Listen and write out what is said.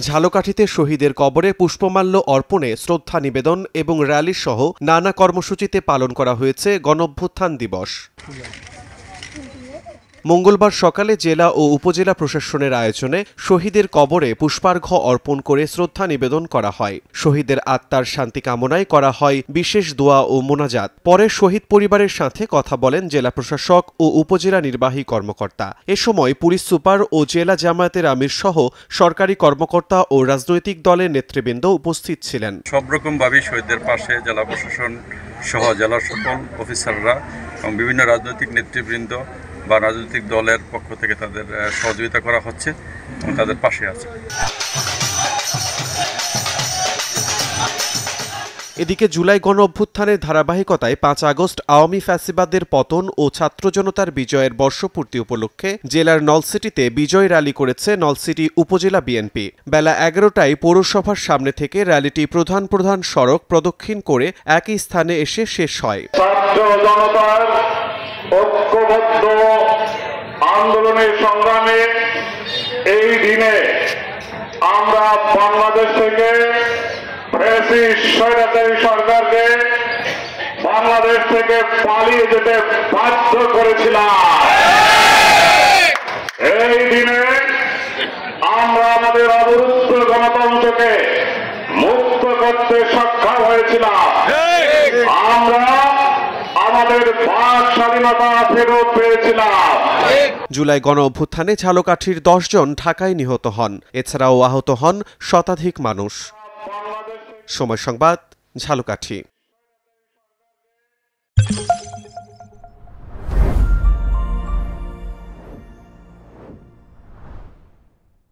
ঝালকাঠিতে শহীদের কবরে পুষ্পমাল্য অর্পণে শ্রদ্ধা নিবেদন এবং র্যালি সহ নানা কর্মসূচিতে পালন করা হয়েছে গণঅভ্যুত্থান দিবস। মঙ্গলবার সকালে জেলা ও উপজেলা প্রশাসনের আয়োজনে শহীদের কবরে পুষ্পার্ঘ্য অর্পণ করে শ্রদ্ধা নিবেদন করা হয়। শহীদের আত্মার শান্তি কামনায় করা হয় বিশেষ দোয়া ও মোনাজাত। পরে শহীদ পরিবারের সাথে কথা বলেন জেলা প্রশাসক ও উপজেলা নির্বাহী কর্মকর্তা। এ সময় পুলিশ সুপার ও জেলা জামায়াতের আমির সহ সরকারি কর্মকর্তা ও রাজনৈতিক দলের নেতৃবৃন্দ উপস্থিত ছিলেন। সব রকমভাবে শহীদদের পাশে জেলা প্রশাসন সহ জেলার সকল অফিসাররা এবং বিভিন্ন রাজনৈতিক নেতৃবৃন্দ বা রাজনৈতিক দলের পক্ষ থেকে তাদের সহযোগিতা করা হচ্ছে এবং তাদের পাশে আছে। এদিকে জুলাই গণঅভ্যুত্থানের ধারাবাহিকতায় ৫ আগস্ট আওয়ামী ফ্যাসিবাদের পতন ও ছাত্র জনতার বিজয়ের বর্ষপূর্তি উপলক্ষে জেলার নলসিটিতে বিজয় র্যালি করেছে নলসিটি উপজেলা বিএনপি। বেলা ১১টায় পৌরসভার সামনে থেকে র্যালিটি প্রধান প্রধান সড়ক প্রদক্ষিণ করে একই স্থানে এসে শেষ হয়। ছাত্র জনতার ঐক্যবদ্ধ আন্দোলনের সংগ্রামে এই দিনে আমরা বাংলাদেশ থেকে স্বৈরাচারী সরকারকে বাংলাদেশ থেকে পালিয়ে যেতে বাধ্য করেছিলাম। এই দিনে আমরা আমাদের অবরুদ্ধ গণতন্ত্রকে মুক্ত করতে সক্ষম হয়েছিলাম। আমরা আমাদের বাক স্বাধীনতা ফেরত পেয়েছিলাম। জুলাই গণঅভ্যুত্থানে ঝালকাঠির ১০ জন ঢাকায় নিহত হন। এছাড়াও আহত হন শতাধিক মানুষ। সময় সংবাদ, ঝালকাঠি।